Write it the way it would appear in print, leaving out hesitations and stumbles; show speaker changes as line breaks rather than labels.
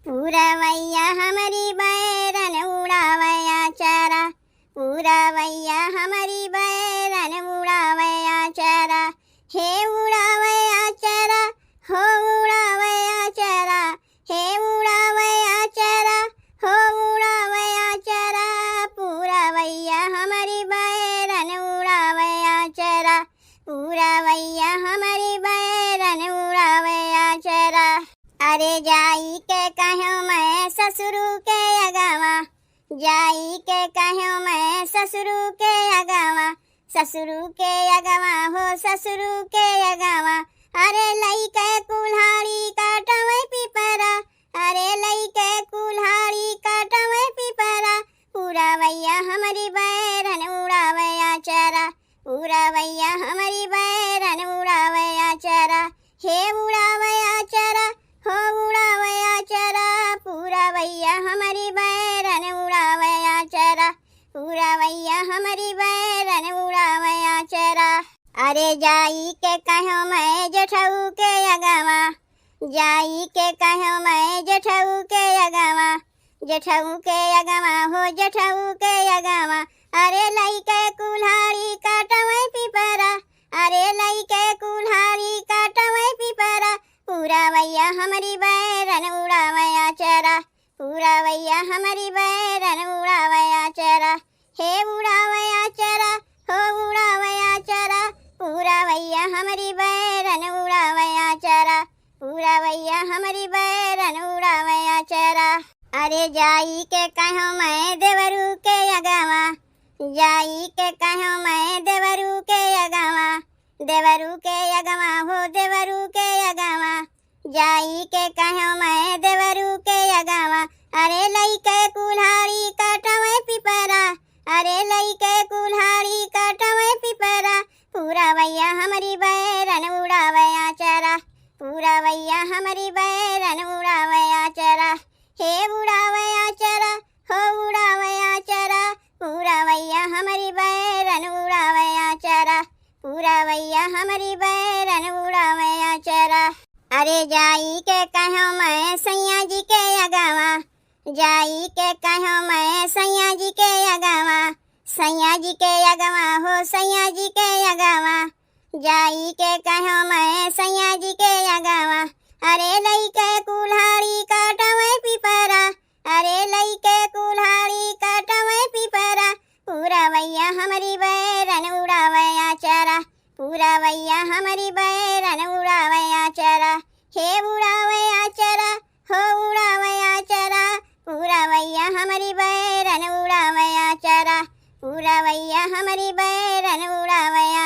पूरवैया हमारी बैरन उड़ावया चारा, पूरवैया हमारी बैरन उड़ावया चारा, हे उड़ावया चारा, हो उड़ावया चारा, हे उड़ावया चारा, हो उड़ावया चारा, पूरवैया हमारी बैरन उड़ावया चारा, पूरवैया हमारी बैरन उड़ावया चारा। अरे जाई के कहूँ मैं ससुरु के अगवा, जाई के कहूँ मैं ससुरु के अगवा, ससुरु के अगवा हो ससुरु के अगवा। अरे लई के कुल्हाड़ी काटवे पिपरा, अरे लई के कुल्हाड़ी काटवे पिपरा, पूरवैया हमारी बैरन उड़ावया चारा, पूरवैया हमारी बैरन उड़ावया चारा, हे उड़ावया चारा, हो उड़ावया चारा, पूरवैया हमारी बैरन उड़ावया चारा, पूरवैया हमारी बैरन उड़ावया चारा। अरे जाई के कहूँ मैं जेठऊ के अगवा, जाई के कहूँ मैं जेठऊ के अगवा, जेठऊ के अगवा हो जेठऊ के अगवा। अरे लई के कुल्हाड़ी काटवे पिपरा, अरे लई के कुल्हाड़ी काटवे पिपरा, पूरवैया हमारी बैरन उड़ावया चारा, पूरवैया हमारी बैरन उड़ावया चारा, हे उड़ावया चारा, हो उड़ावया चारा, पूरवैया हमारी बैरन उड़ावया चारा, पूरवैया हमारी बैरन उड़ावया चारा। अरे जाई के कहूँ मैं देवरू के अगवा, जाई के कहूँ मैं देवरू के अगवा, देवरू के अगवा हो देवरू के अगवा, जाई के कहूँ मैं देवरू के अगवा। अरे लई के कुल्हाड़ी काटवे पिपरा, अरे लई के कुल्हाड़ी काटवे पिपरा, पूरवैया हमारी बैरन उड़ावया चारा, पूरवैया हमारी बैरन उड़ावया चारा, हे उड़ावया चारा, हो उड़ावया चारा, पूरवैया हमारी बैरन उड़ावया चारा, पूरवैया हमारी बैरन उड़ावया चारा। अरे जाई के कहूँ मैं सैया जी के अगवा, जाई के कहूँ मैं सैया जी के अगवा, सैया जी के अगवा हो सैया जी के अगवा, जाई के कहूँ मैं सैया जी के अगवा। अरे लई के कुल्हाड़ी काटवे पिपरा, अरे लई के कुल्हाड़ी काटवे पिपरा, पूरवैया हमारी बैरन उड़ावया चारा, पूरवैया हमारी बैरन उड़ावया चारा, हे उड़ावया चारा, हो उड़ावया चारा, पूरवैया हमारी बैरन उड़ावया चारा, पूरवैया हमारी बैरन उड़ावया